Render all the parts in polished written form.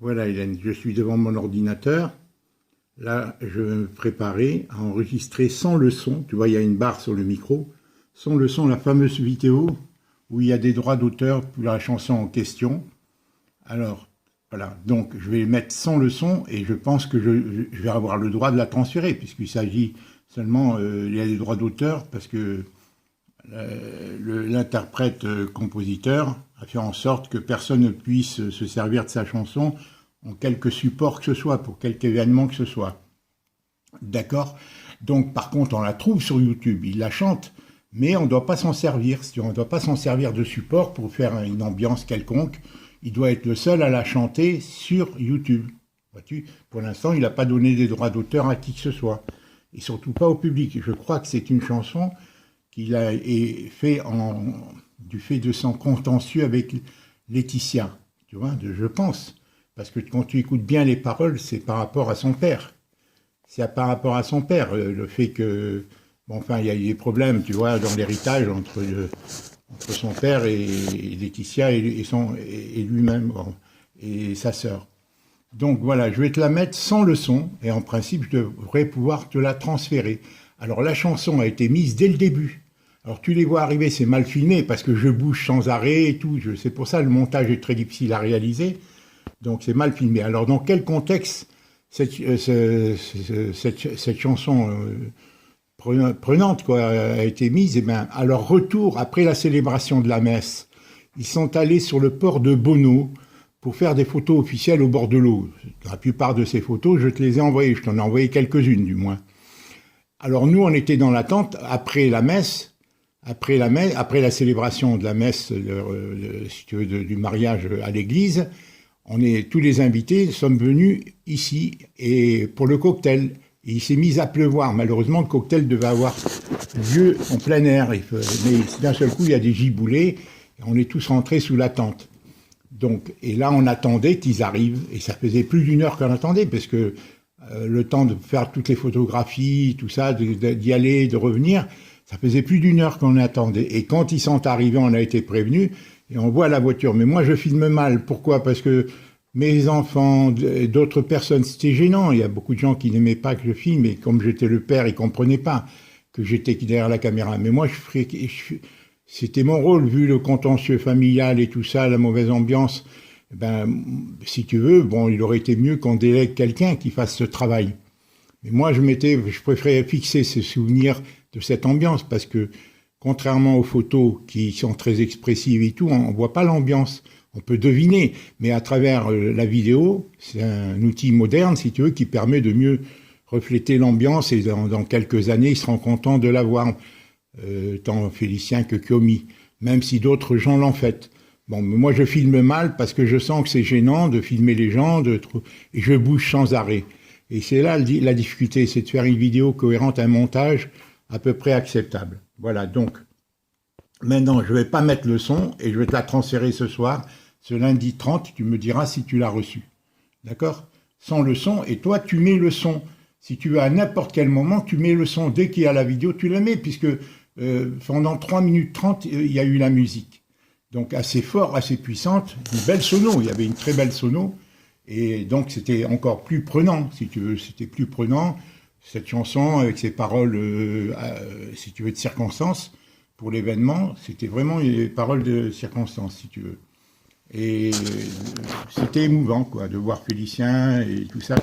Voilà Hélène, je suis devant mon ordinateur. Là, je vais me préparer à enregistrer sans le son. Tu vois, il y a une barre sur le micro. Sans le son, la fameuse vidéo où il y a des droits d'auteur pour la chanson en question. Alors, voilà. Donc, je vais mettre sans le son et je pense que je vais avoir le droit de la transférer puisqu'il s'agit seulement, il y a des droits d'auteur parce que l'interprète compositeur a fait en sorte que personne ne puisse se servir de sa chanson en quelque support que ce soit, pour quelque événement que ce soit. D'accord? Donc par contre on la trouve sur YouTube, il la chante, mais on ne doit pas s'en servir. On ne doit pas s'en servir de support pour faire une ambiance quelconque. Il doit être le seul à la chanter sur YouTube. Vois-tu? Pour l'instant, il n'a pas donné des droits d'auteur à qui que ce soit. Et surtout pas au public. Je crois que c'est une chanson qu'il a fait du fait de son contentieux avec Laetitia. Tu vois, je pense. Parce que quand tu écoutes bien les paroles, c'est par rapport à son père. C'est par rapport à son père. Le fait que, bon, enfin, il y a eu des problèmes, tu vois, dans l'héritage entre son père et Laetitia et lui-même, bon, et sa sœur. Donc voilà, je vais te la mettre sans le son, et en principe, je devrais pouvoir te la transférer. Alors la chanson a été mise dès le début. Alors tu les vois arriver, c'est mal filmé, parce que je bouge sans arrêt et tout. C'est pour ça le montage est très difficile à réaliser. Donc c'est mal filmé. Alors dans quel contexte cette chanson prenante quoi, a été mise? Eh bien, à leur retour, après la célébration de la messe, ils sont allés sur le port de Bono pour faire des photos officielles au bord de l'eau. La plupart de ces photos, je te les ai envoyées. Je t'en ai envoyé quelques-unes du moins. Alors nous, on était dans l'attente après la messe, après la célébration de la messe, si tu veux, du mariage à l'église. Tous les invités sommes venus ici et pour le cocktail. Et il s'est mis à pleuvoir. Malheureusement, le cocktail devait avoir lieu en plein air. Mais d'un seul coup, il y a des giboulées. Et on est tous rentrés sous la tente. Donc, et là, on attendait qu'ils arrivent. Et ça faisait plus d'une heure qu'on attendait parce que le temps de faire toutes les photographies, tout ça, d'y aller, de revenir, ça faisait plus d'une heure qu'on attendait. Et quand ils sont arrivés, on a été prévenus. Et on voit la voiture. Mais moi, je filme mal. Pourquoi? Parce que mes enfants, d'autres personnes, c'était gênant. Il y a beaucoup de gens qui n'aimaient pas que je filme. Et comme j'étais le père, ils ne comprenaient pas que j'étais derrière la caméra. Mais moi, c'était mon rôle, vu le contentieux familial et tout ça, la mauvaise ambiance. Ben, si tu veux, bon, il aurait été mieux qu'on délègue quelqu'un qui fasse ce travail. Mais moi, je préférais fixer ces souvenirs de cette ambiance parce que, contrairement aux photos qui sont très expressives et tout, on voit pas l'ambiance. On peut deviner, mais à travers la vidéo, c'est un outil moderne, si tu veux, qui permet de mieux refléter l'ambiance et dans quelques années, ils seront contents de l'avoir, tant Félicien que Kyomi, même si d'autres gens l'ont fait. Bon, mais moi je filme mal parce que je sens que c'est gênant de filmer les gens, et je bouge sans arrêt. Et c'est là la difficulté, c'est de faire une vidéo cohérente, un montage à peu près acceptable. Voilà, donc, maintenant, je ne vais pas mettre le son et je vais te la transférer ce soir, ce lundi 30, tu me diras si tu l'as reçu. D'accord? Sans le son, et toi, tu mets le son. Si tu veux, à n'importe quel moment, tu mets le son. Dès qu'il y a la vidéo, tu la mets, puisque pendant 3 minutes 30, il y a eu la musique. Donc, assez fort, assez puissante, une belle sono. Il y avait une très belle sono. Et donc, c'était encore plus prenant, si tu veux. C'était plus prenant, cette chanson, avec ses paroles, si tu veux, de circonstances. Pour l'événement, c'était vraiment les paroles de circonstance, si tu veux. Et c'était émouvant, quoi, de voir Félicien et tout ça.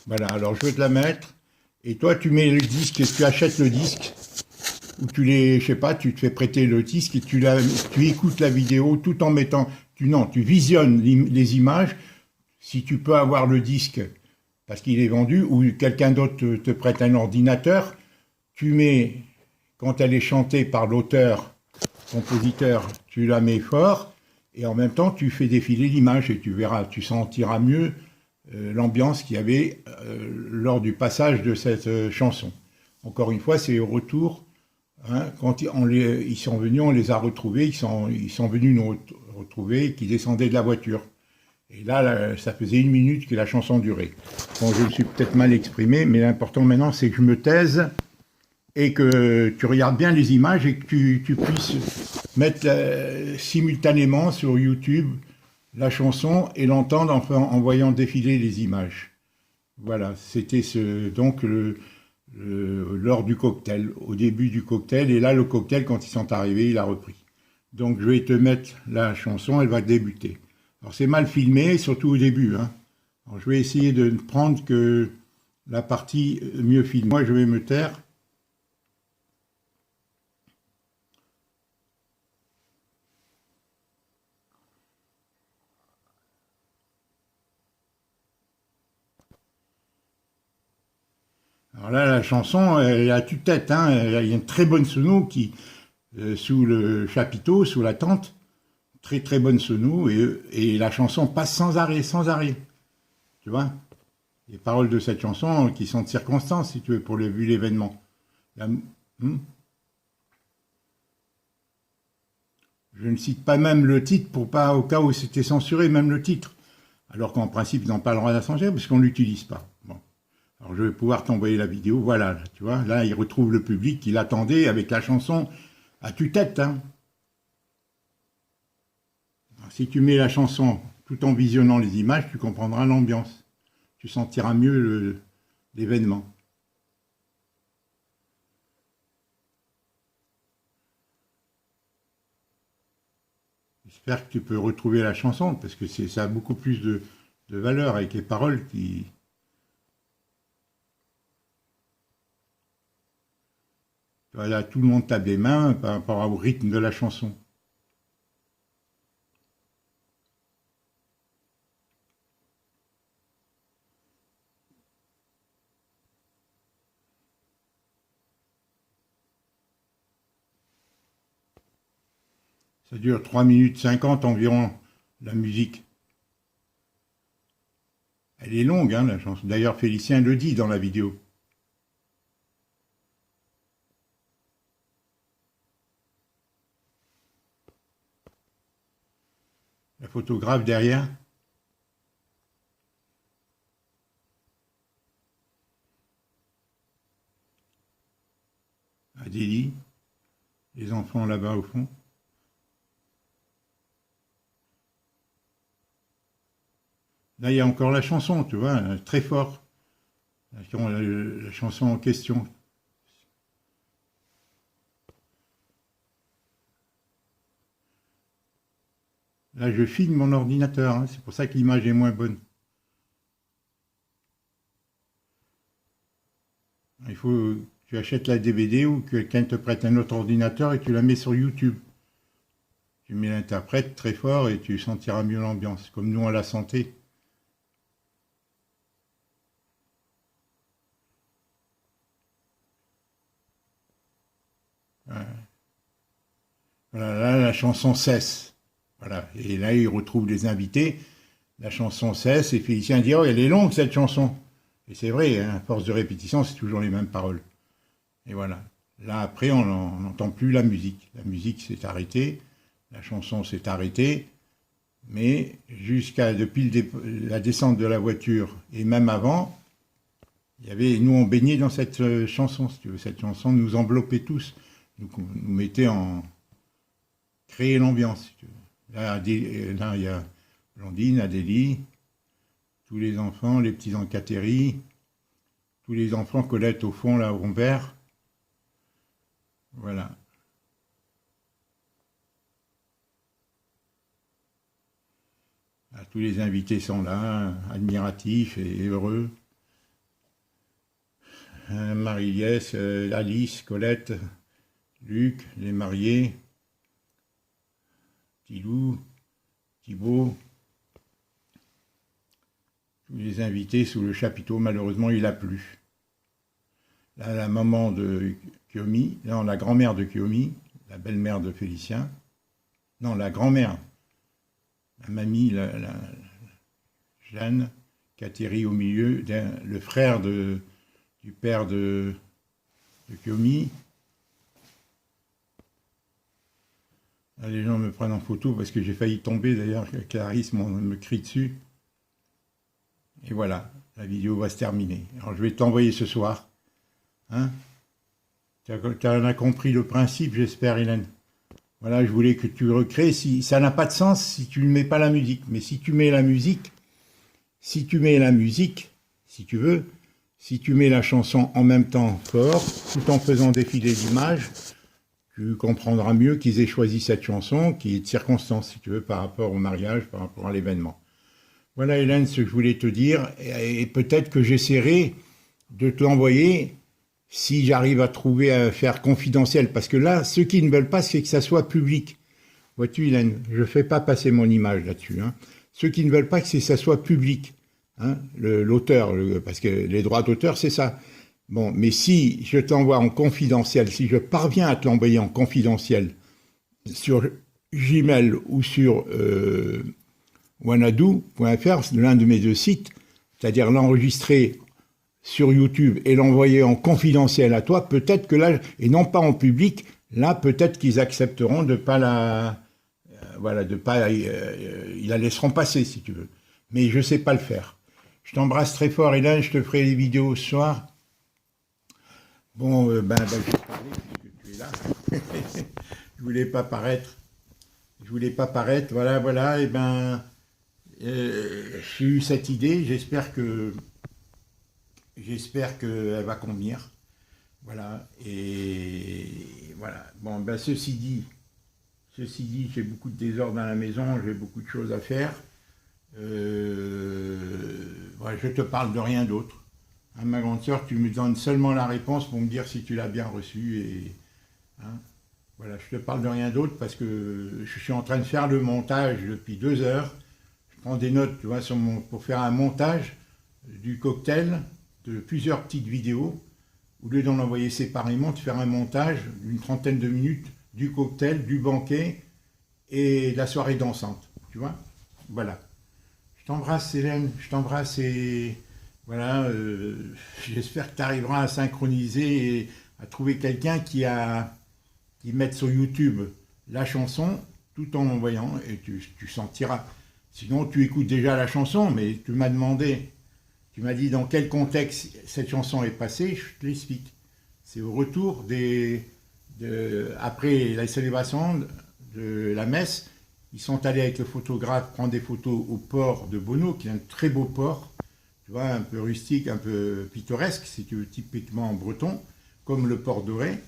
Voilà, alors je vais te la mettre. Et toi, tu mets le disque, tu achètes le disque, ou je sais pas, tu te fais prêter le disque et tu écoutes la vidéo tout en mettant, tu visionnes les images. Si tu peux avoir le disque parce qu'il est vendu, ou quelqu'un d'autre te prête un ordinateur, tu mets. Quand elle est chantée par l'auteur, compositeur, tu la mets fort et en même temps tu fais défiler l'image et tu verras, tu sentiras mieux l'ambiance qu'il y avait lors du passage de cette chanson. Encore une fois, c'est au retour, hein, quand ils sont venus, on les a retrouvés, ils sont venus nous retrouver, qui descendaient de la voiture. Et là, ça faisait 1 minute que la chanson durait. Bon, je me suis peut-être mal exprimé, mais l'important maintenant, c'est que je me taise et que tu regardes bien les images et que tu puisses mettre simultanément sur YouTube la chanson et l'entendre en voyant défiler les images. Voilà, c'était donc lors du cocktail, au début du cocktail, et là le cocktail, quand ils sont arrivés, il a repris. Donc je vais te mettre la chanson, elle va débuter. Alors c'est mal filmé, surtout au début, hein. Alors, je vais essayer de ne prendre que la partie mieux filmée. Moi je vais me taire. Alors là, la chanson, elle est à tue-tête, hein. Il y a une très bonne sono sous le chapiteau, sous la tente, très très bonne sono, et la chanson passe sans arrêt, sans arrêt. Tu vois? Les paroles de cette chanson qui sont de circonstance, si tu veux, vu l'événement. Hmm. Je ne cite pas même le titre pour pas, au cas où c'était censuré, même le titre. Alors qu'en principe, ils n'ont pas le droit d'assanger parce qu'on ne l'utilise pas. Bon. Alors je vais pouvoir t'envoyer la vidéo. Voilà, tu vois, là, il retrouve le public qui l'attendait avec la chanson à tue-tête, hein. Alors, si tu mets la chanson tout en visionnant les images, tu comprendras l'ambiance. Tu sentiras mieux l'événement. J'espère que tu peux retrouver la chanson, parce que ça a beaucoup plus de valeur avec les paroles qui... Voilà, tout le monde tape des mains par rapport au rythme de la chanson. Ça dure 3 minutes 50 environ, la musique. Elle est longue, hein, la chanson. D'ailleurs, Félicien le dit dans la vidéo. La photographe derrière. Adélie. Les enfants là-bas au fond. Là, il y a encore la chanson, tu vois, très fort. La chanson en question. Là, je filme mon ordinateur, hein, c'est pour ça que l'image est moins bonne. Il faut que tu achètes la DVD ou que quelqu'un te prête un autre ordinateur et tu la mets sur YouTube. Tu mets l'interprète très fort et tu sentiras mieux l'ambiance, comme nous on l'a senti. Voilà, là, la chanson cesse. Voilà, et là, il retrouve les invités. La chanson cesse et Félicien dit: oh, elle est longue cette chanson. Et c'est vrai, hein, à force de répétition, c'est toujours les mêmes paroles. Et voilà. Là, après, on n'entend plus la musique. La musique s'est arrêtée, la chanson s'est arrêtée, mais depuis la descente de la voiture et même avant, nous on baignait dans cette chanson, si tu veux. Cette chanson nous enveloppait tous, nous mettait créer l'ambiance, si tu veux. Là, il y a Blondine, Adélie, tous les enfants, les petits encatéris, tous les enfants, Colette au fond, là, au rond vert. Voilà. Là, tous les invités sont là, admiratifs et heureux. Marie-Liès, Alice, Colette, Luc, les mariés, Tilou, Thibaut, tous les invités sous le chapiteau. Malheureusement, il a plu. Là, la maman de Kiomi, non, la grand-mère de Kiomi, la belle-mère de Félicien, non, la grand-mère, la mamie, Jeanne, qui atterrit au milieu, le frère du père de Kiomi. Là, les gens me prennent en photo parce que j'ai failli tomber, d'ailleurs, Clarisse me crie dessus. Et voilà, la vidéo va se terminer. Alors je vais t'envoyer ce soir. Hein? Tu en as compris le principe, j'espère, Hélène. Voilà, je voulais que tu recrées. Si, ça n'a pas de sens si tu ne mets pas la musique. Mais si tu mets la musique, si tu mets la musique, si tu veux, si tu mets la chanson en même temps fort, tout en faisant défiler l'image, tu comprendras mieux qu'ils aient choisi cette chanson, qui est de circonstance, si tu veux, par rapport au mariage, par rapport à l'événement. Voilà, Hélène, ce que je voulais te dire. Et peut-être que j'essaierai de te l'envoyer si j'arrive à trouver à faire confidentiel. Parce que là, ceux qui ne veulent pas, c'est que ça soit public. Vois-tu, Hélène, je ne fais pas passer mon image là-dessus. Hein. Ceux qui ne veulent pas, c'est que ça soit public. Hein, l'auteur, parce que les droits d'auteur, c'est ça. Bon, mais si je t'envoie en confidentiel, si je parviens à te l'envoyer en confidentiel sur Gmail ou sur wanadoo.fr, l'un de mes deux sites, c'est-à-dire l'enregistrer sur YouTube et l'envoyer en confidentiel à toi, peut-être que là, et non pas en public, là, peut-être qu'ils accepteront de pas la... voilà, de pas... ils la laisseront passer, si tu veux. Mais je sais pas le faire. Je t'embrasse très fort, Hélène, je te ferai des vidéos ce soir. Bon, je vais te parler puisque tu es là. Je voulais pas paraître. Je voulais pas paraître, voilà, et j'ai eu cette idée, j'espère qu'elle va convenir. Voilà, et voilà. Bon, ceci dit, j'ai beaucoup de désordre dans la maison, j'ai beaucoup de choses à faire. Voilà, je te parle de rien d'autre. Hein, ma grande sœur, tu me donnes seulement la réponse pour me dire si tu l'as bien reçue. Et, hein, voilà, je te parle de rien d'autre parce que je suis en train de faire le montage depuis 2 heures. Je prends des notes, tu vois, pour faire un montage du cocktail, de plusieurs petites vidéos. Au lieu d'en envoyer séparément, de faire un montage d'une 30aine de minutes du cocktail, du banquet et de la soirée dansante. Tu vois? Voilà. Je t'embrasse, Hélène, je t'embrasse et voilà, j'espère que tu arriveras à synchroniser et à trouver quelqu'un qui mette sur YouTube la chanson tout en envoyant et tu sentiras. Sinon, tu écoutes déjà la chanson, mais tu m'as demandé, tu m'as dit dans quel contexte cette chanson est passée, je te l'explique. C'est au retour après la célébration de la messe, ils sont allés avec le photographe prendre des photos au port de Beauno, qui est un très beau port, tu vois, un peu rustique, un peu pittoresque, si tu veux, typiquement breton, comme le port doré,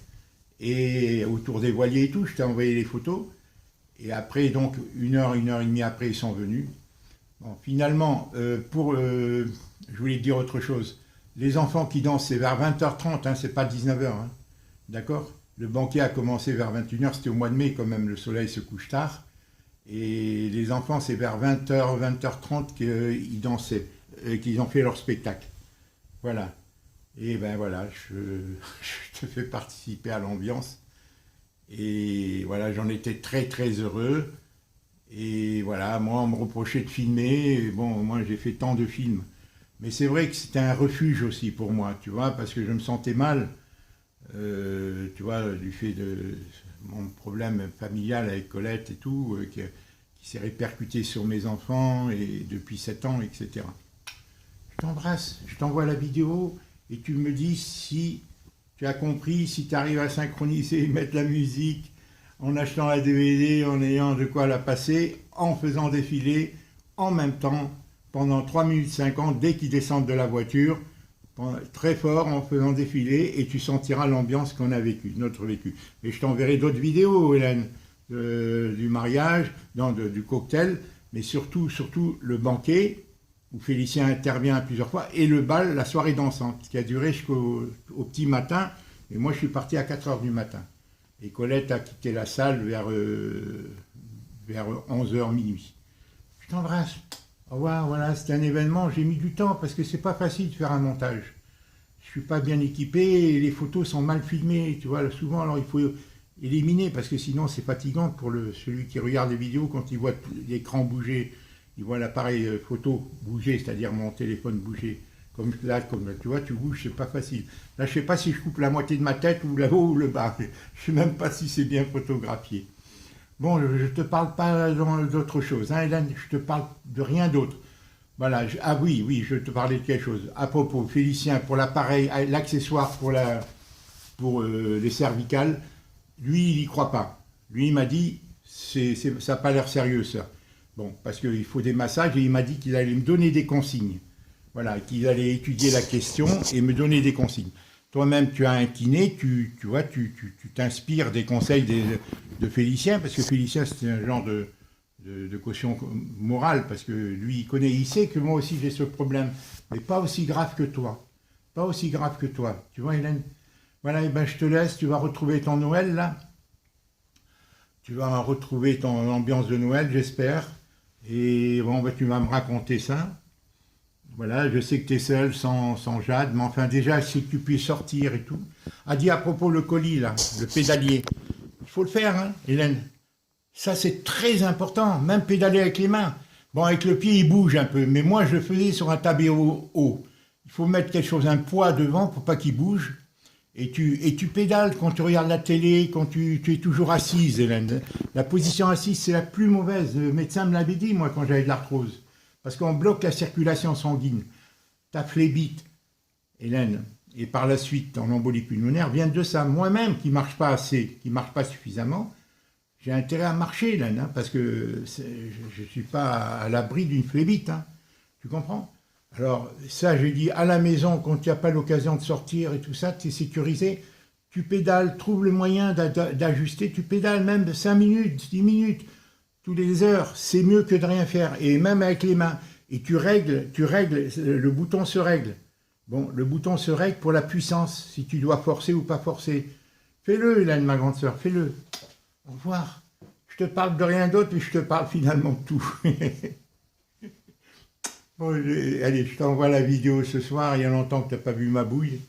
et autour des voiliers et tout, je t'ai envoyé les photos, et après, donc, une heure et demie après, ils sont venus. Bon, finalement, je voulais te dire autre chose, les enfants qui dansent, c'est vers 20h30, hein, c'est pas 19h, hein, d'accord? Le banquet a commencé vers 21h, c'était au mois de mai, quand même, le soleil se couche tard, et les enfants, c'est vers 20h, 20h30 qu'ils dansaient, qu'ils ont fait leur spectacle. Voilà. Et voilà, je te fais participer à l'ambiance. Et voilà, j'en étais très très heureux. Et voilà, moi, on me reprochait de filmer. Et bon, moi, j'ai fait tant de films. Mais c'est vrai que c'était un refuge aussi pour moi, tu vois, parce que je me sentais mal, tu vois, du fait de mon problème familial avec Colette et tout, qui s'est répercuté sur mes enfants et depuis 7 ans, etc. Je t'embrasse, je t'envoie la vidéo et tu me dis si tu as compris, si tu arrives à synchroniser, mettre la musique en achetant la DVD, en ayant de quoi la passer, en faisant défiler en même temps pendant 3 minutes 50 dès qu'ils descendent de la voiture, très fort en faisant défiler et tu sentiras l'ambiance qu'on a vécue, notre vécu. Et je t'enverrai d'autres vidéos, Hélène, du mariage, du cocktail, mais surtout le banquet où Félicien intervient plusieurs fois et le bal, la soirée dansante qui a duré jusqu'au petit matin et moi je suis parti à 4h du matin. Et Colette a quitté la salle vers 11h minuit. Je t'embrasse. Au revoir, voilà, c'était un événement, j'ai mis du temps parce que c'est pas facile de faire un montage. Je suis pas bien équipé et les photos sont mal filmées, tu vois, souvent alors il faut éliminer parce que sinon c'est fatigant pour celui qui regarde les vidéos quand il voit l'écran bouger, il voit l'appareil photo bouger, c'est-à-dire mon téléphone bouger. Comme là, tu vois, tu bouges, c'est pas facile. Là, je sais pas si je coupe la moitié de ma tête ou le haut ou le bas. Je sais même pas si c'est bien photographié. Bon, je ne te parle pas d'autre chose, hein, Hélène, je te parle de rien d'autre. Voilà, oui, je te parlais de quelque chose. À propos, Félicien, pour l'appareil, l'accessoire pour les cervicales, lui, il n'y croit pas. Lui, il m'a dit, ça n'a pas l'air sérieux, ça. Bon, parce qu'il faut des massages, et il m'a dit qu'il allait me donner des consignes. Voilà, qu'il allait étudier la question et me donner des consignes. Toi-même, tu as un kiné, tu vois, tu t'inspires des conseils de Félicien, parce que Félicien, c'est un genre de caution morale, parce que lui, il sait que moi aussi j'ai ce problème, mais pas aussi grave que toi. Pas aussi grave que toi. Tu vois, Hélène? Voilà, et ben je te laisse, tu vas retrouver ton Noël, là. Tu vas retrouver ton ambiance de Noël, j'espère. Et bon, ben, tu vas me raconter ça. Voilà, je sais que tu es seul, sans Jade, mais enfin, déjà, si tu puisses sortir et tout. A dit à propos le colis, là, le pédalier. Il faut le faire, hein, Hélène. Ça, c'est très important, même pédaler avec les mains. Bon, avec le pied, il bouge un peu, mais moi, je le faisais sur un tableau haut. Il faut mettre quelque chose, un poids devant pour pas qu'il bouge. Et tu pédales quand tu regardes la télé, quand tu es toujours assise, Hélène. La position assise, c'est la plus mauvaise. Le médecin me l'avait dit, moi, quand j'avais de l'arthrose. Parce qu'on bloque la circulation sanguine. Ta phlébite, Hélène, et par la suite ton embolie pulmonaire viennent de ça. Moi-même, qui ne marche pas assez, qui ne marche pas suffisamment, j'ai intérêt à marcher, Hélène, hein, parce que je ne suis pas à l'abri d'une phlébite. Hein. Tu comprends? Alors, ça, j'ai dit, à la maison, quand tu n'as pas l'occasion de sortir et tout ça, tu es sécurisé, tu pédales, trouve le moyen d'ajuster, tu pédales même 5 minutes, 10 minutes, toutes les heures, c'est mieux que de rien faire, et même avec les mains. Et tu règles, le bouton se règle. Bon, le bouton se règle pour la puissance, si tu dois forcer ou pas forcer. Fais-le, Hélène, ma grande sœur, fais-le. Au revoir. Je te parle de rien d'autre, mais je te parle finalement de tout. Bon, allez, je t'envoie la vidéo ce soir, il y a longtemps que tu n'as pas vu ma bouille.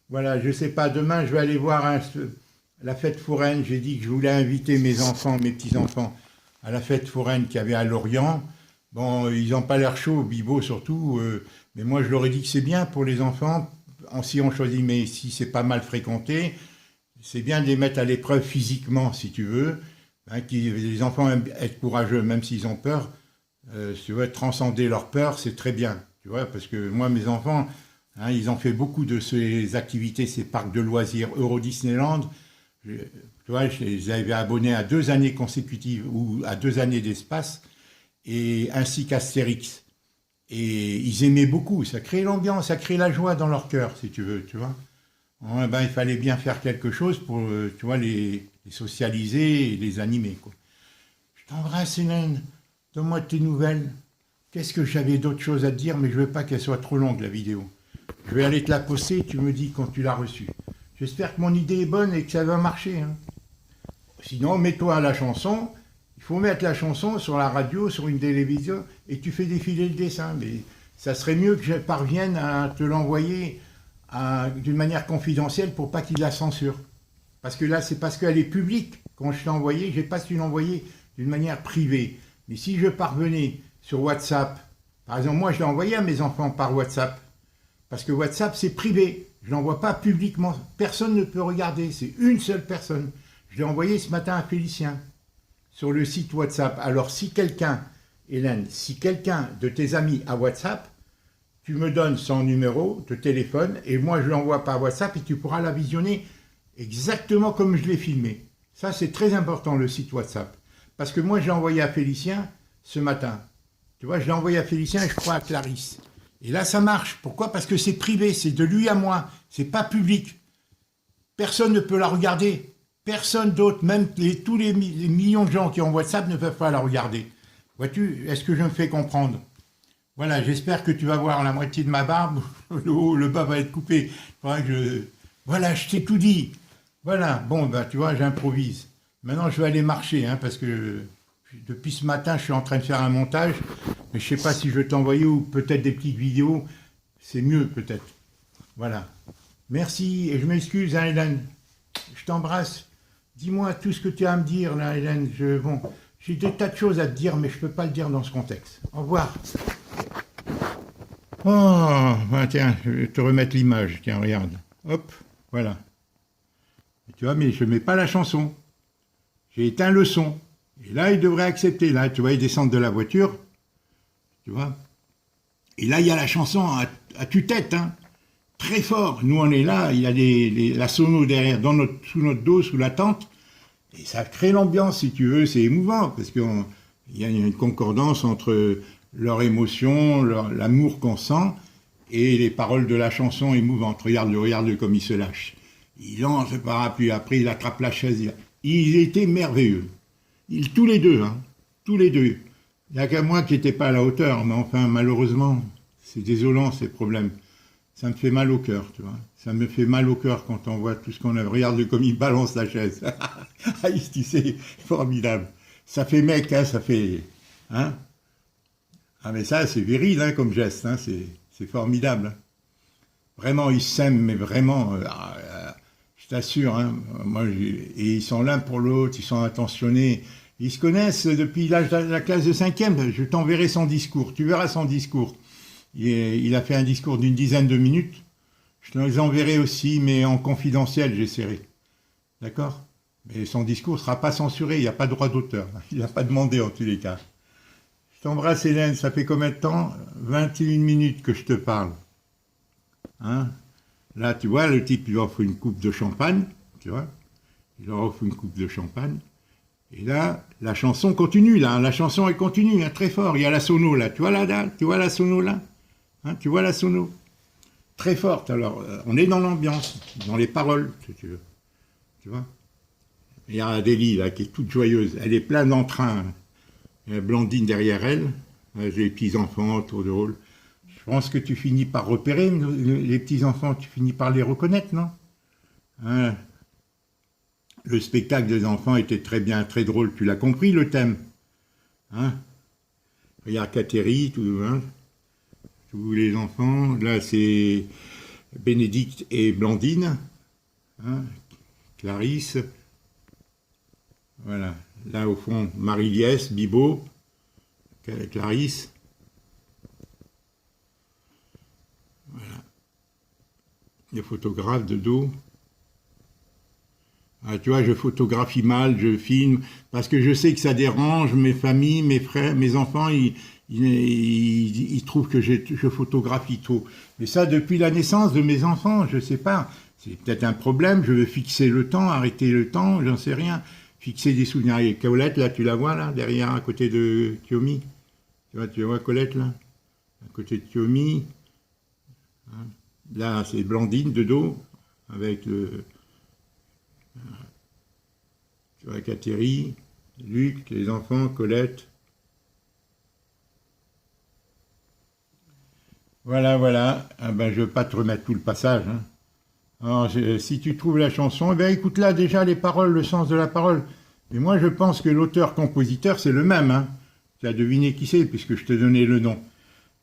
Voilà, je sais pas, demain je vais aller voir la fête foraine. J'ai dit que je voulais inviter mes enfants, mes petits-enfants, à la fête foraine qu'il y avait à Lorient. Bon, ils n'ont pas l'air chauds, Bibo surtout, mais moi je leur ai dit que c'est bien pour les enfants, si on choisit, mais si c'est pas mal fréquenté, c'est bien de les mettre à l'épreuve physiquement, si tu veux. Hein, les enfants aiment être courageux, même s'ils ont peur. Si tu veux transcender leur peur, c'est très bien, tu vois, parce que moi, mes enfants, hein, ils ont fait beaucoup de ces activités, ces parcs de loisirs, Euro Disneyland. Tu vois, je les avais abonnés à 2 années consécutives ou à 2 années d'espace, et ainsi qu'Astérix. Et ils aimaient beaucoup, ça crée l'ambiance, ça crée la joie dans leur cœur, si tu veux, tu vois. Bon, ben, il fallait bien faire quelque chose pour, tu vois, les socialiser et les animer, quoi. Je t'embrasse, Hélène. Donne-moi tes nouvelles. Qu'est-ce que j'avais d'autres choses à te dire, mais je ne veux pas qu'elle soit trop longue, la vidéo. Je vais aller te la poster et tu me dis quand tu l'as reçue. J'espère que mon idée est bonne et que ça va marcher. Hein. Sinon, mets-toi à la chanson. Il faut mettre la chanson sur la radio, sur une télévision, et tu fais défiler le dessin. Mais ça serait mieux que je parvienne à te l'envoyer d'une manière confidentielle pour pas qu'il la censure. Parce que là, c'est parce qu'elle est publique. Quand je t'ai envoyé, je n'ai pas su l'envoyer d'une manière privée. Mais si je parvenais sur WhatsApp, par exemple, moi je l'ai envoyé à mes enfants par WhatsApp, parce que WhatsApp c'est privé, je ne l'envoie pas publiquement, personne ne peut regarder, c'est une seule personne. Je l'ai envoyé ce matin à Félicien, sur le site WhatsApp. Alors si quelqu'un, Hélène, si quelqu'un de tes amis a WhatsApp, tu me donnes son numéro de téléphone, et moi je l'envoie par WhatsApp, et tu pourras la visionner exactement comme je l'ai filmé. Ça c'est très important, le site WhatsApp. Parce que moi, je l'ai envoyé à Félicien ce matin. Tu vois, je l'ai envoyé à Félicien et je crois à Clarisse. Et là, ça marche. Pourquoi? Parce que c'est privé, c'est de lui à moi. C'est pas public. Personne ne peut la regarder. Personne d'autre, même tous les millions de gens qui ont WhatsApp ne peuvent pas la regarder. Vois-tu, est-ce que je me fais comprendre? Voilà, j'espère que tu vas voir la moitié de ma barbe. Le haut, le bas va être coupé. Voilà, je t'ai tout dit. Voilà, bon, bah, tu vois, j'improvise. Maintenant, je vais aller marcher, hein, parce que depuis ce matin, je suis en train de faire un montage, mais je ne sais pas si je vais t'envoyer ou peut-être des petites vidéos. C'est mieux, peut-être. Voilà. Merci, et je m'excuse, hein, Hélène. Je t'embrasse. Dis-moi tout ce que tu as à me dire, là, Hélène. Bon, j'ai des tas de choses à te dire, mais je ne peux pas le dire dans ce contexte. Au revoir. Oh, ben, tiens, je vais te remettre l'image. Tiens, regarde. Hop, voilà. Et tu vois, mais je ne mets pas la chanson. J'ai éteint le son. Et là, il devrait accepter. Là, tu vois, il descend de la voiture. Tu vois. Et là, il y a la chanson à tue-tête. Hein. Très fort. Nous, on est là. Il y a la sono derrière, sous notre dos, sous la tente. Et ça crée l'ambiance, si tu veux, c'est émouvant, parce qu'il y a une concordance entre leur émotion, l'amour qu'on sent, et les paroles de la chanson émouvantes. Regarde comme il se lâche. Il lance le parapluie, après il attrape la chaise. Ils étaient merveilleux. Tous les deux, hein, tous les deux. Il n'y a qu'à moi qui n'étais pas à la hauteur, mais enfin, malheureusement, c'est désolant ces problèmes. Ça me fait mal au cœur, tu vois. Ça me fait mal au cœur quand on voit tout ce qu'on a. Regarde comme il balance la chaise. Tu sais, formidable. Ça fait mec, hein, ça fait... Hein. Ah mais ça, c'est viril hein, comme geste, hein, c'est formidable. Hein. Vraiment, ils s'aiment, mais vraiment, je t'assure. Hein, et ils sont l'un pour l'autre, ils sont attentionnés. Ils se connaissent depuis l'âge de la classe de 5e. Je t'enverrai son discours, tu verras son discours. Il a fait un discours d'une dizaine de minutes. Je te les enverrai aussi, mais en confidentiel, j'essaierai. D'accord? Mais son discours ne sera pas censuré, il n'y a pas de droit d'auteur. Il n'a pas demandé en tous les cas. Je t'embrasse Hélène, ça fait combien de temps? 21 minutes que je te parle. Hein? Là, tu vois, le type lui offre une coupe de champagne, tu vois? Il leur offre une coupe de champagne. Et là, la chanson continue, là. La chanson, elle continue, hein, très fort. Il y a la sono, là. Tu vois là, tu vois la sono, là? Hein, tu vois la sono? Très forte. Alors, on est dans l'ambiance, dans les paroles, si tu veux. Tu vois? Il y a Adélie, là, qui est toute joyeuse. Elle est pleine d'entrain. Il y a Blandine derrière elle. Avec les petits-enfants autour de rôle. Je pense que tu finis par repérer les petits-enfants. Tu finis par les reconnaître, non? Hein? Le spectacle des enfants était très bien, très drôle. Tu l'as compris, le thème? Hein? Regarde Catherine, hein, tous les enfants. Là, c'est Bénédicte et Blandine. Hein? Clarisse. Voilà. Là, au fond, Marie-Liesse, Bibo, Clarisse. Voilà. Les photographes de dos. Ah, tu vois, je photographie mal, je filme, parce que je sais que ça dérange mes familles, mes frères, mes enfants, ils trouvent que je photographie trop. Mais ça, depuis la naissance de mes enfants, je sais pas. C'est peut-être un problème, je veux fixer le temps, arrêter le temps, j'en sais rien. Fixer des souvenirs. Et Colette, là, tu la vois, là, derrière, à côté de Kiomi. Tu vois Colette, là, à côté de Kiomi. Hein. Là, c'est Blandine, de dos, avec le... Tu vois, Catherine, Luc, les enfants, Colette. Voilà, voilà. Ah ben, je ne veux pas te remettre tout le passage. Hein. Alors, si tu trouves la chanson, eh bien, écoute-la déjà, les paroles, le sens de la parole. Mais moi, je pense que l'auteur-compositeur, c'est le même. Hein. Tu as deviné qui c'est, puisque je te donnais le nom.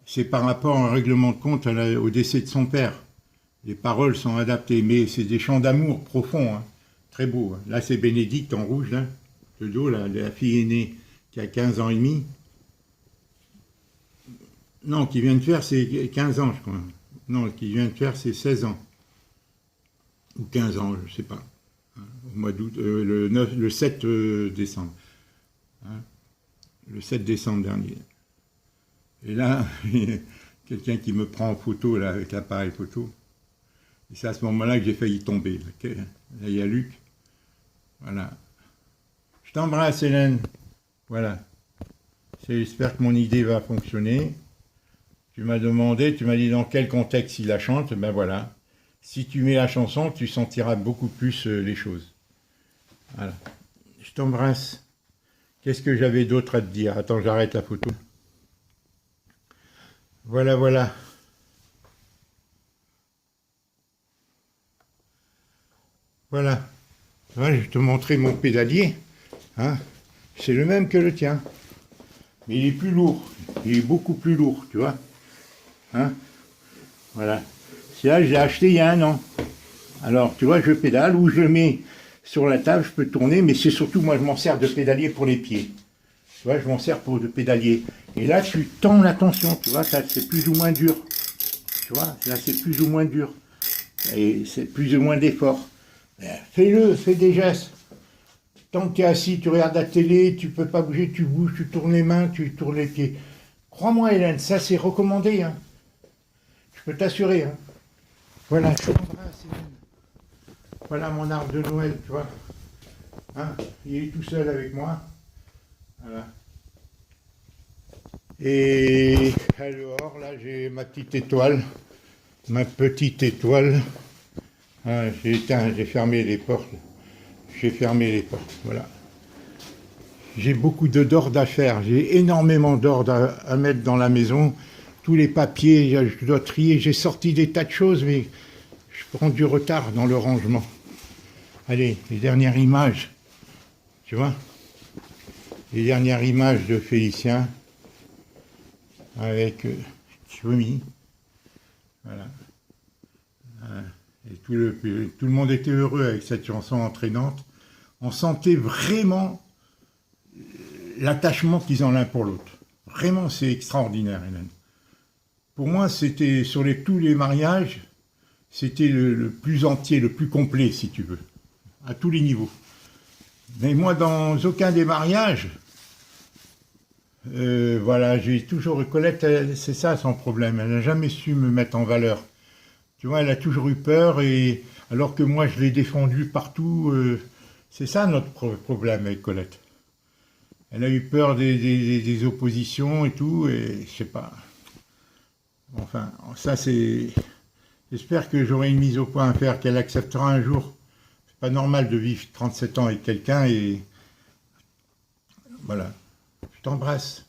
C'est par rapport à un règlement de compte au décès de son père. Les paroles sont adaptées, mais c'est des chants d'amour profonds. Hein. Très beau. Hein. Là, c'est Bénédicte en rouge, là. Le dos, là, la fille aînée qui a 15 ans et demi. Non, qui vient de faire, c'est 15 ans, je crois. Non, qui vient de faire, c'est 16 ans. Ou 15 ans, je ne sais pas. Hein, au mois d'août, le 7 décembre. Hein, le 7 décembre dernier. Et là, quelqu'un qui me prend en photo, là, avec l'appareil photo. Et c'est à ce moment-là que j'ai failli tomber. Là, il y a Luc. Voilà. Je t'embrasse, Hélène. Voilà. J'espère que mon idée va fonctionner. Tu m'as demandé, tu m'as dit dans quel contexte il la chante. Ben voilà. Si tu mets la chanson, tu sentiras beaucoup plus les choses. Voilà. Je t'embrasse. Qu'est-ce que j'avais d'autre à te dire? Attends, j'arrête la photo. Voilà, voilà. Voilà. Ouais, je vais te montrer mon pédalier. Hein. C'est le même que le tien. Mais il est plus lourd. Il est beaucoup plus lourd, tu vois. Hein. Voilà. Celui-là, j'ai acheté il y a 1 an. Alors, tu vois, je pédale ou je le mets sur la table, je peux tourner, mais c'est surtout, moi, je m'en sers de pédalier pour les pieds. Tu vois, je m'en sers pour de pédalier. Et là, tu tends la tension, tu vois, c'est plus ou moins dur. Tu vois, là, c'est plus ou moins dur. Et c'est plus ou moins d'effort. Fais-le, fais des gestes. Tant que tu es assis, tu regardes la télé, tu peux pas bouger, tu bouges, tu tournes les mains, tu tournes les pieds. Crois-moi, Hélène, ça, c'est recommandé. Hein. Je peux t'assurer. Hein. Voilà, je t'embrasse, Hélène. Voilà mon arbre de Noël, tu vois. Hein, il est tout seul avec moi. Voilà. Et alors, là, j'ai ma petite étoile. Ma petite étoile. Ah, j'ai éteint, j'ai fermé les portes. J'ai fermé les portes, voilà. J'ai beaucoup d'ordre à faire. J'ai énormément d'ordre à mettre dans la maison. Tous les papiers, je dois trier. J'ai sorti des tas de choses, mais je prends du retard dans le rangement. Allez, les dernières images, tu vois, les dernières images de Félicien avec Choumy, voilà. Et tout le monde était heureux avec cette chanson entraînante. On sentait vraiment l'attachement qu'ils ont l'un pour l'autre. Vraiment, c'est extraordinaire, Hélène. Pour moi, c'était sur tous les mariages, c'était le plus entier, le plus complet, si tu veux, à tous les niveaux. Mais moi, dans aucun des mariages, voilà, j'ai toujours Colette, c'est ça son problème. Elle n'a jamais su me mettre en valeur. Tu vois, elle a toujours eu peur, et alors que moi, je l'ai défendue partout. C'est ça notre problème avec Colette. Elle a eu peur des oppositions et tout, et je sais pas. Enfin, ça c'est. J'espère que j'aurai une mise au point à faire, qu'elle acceptera un jour. C'est pas normal de vivre 37 ans avec quelqu'un et voilà. Je t'embrasse.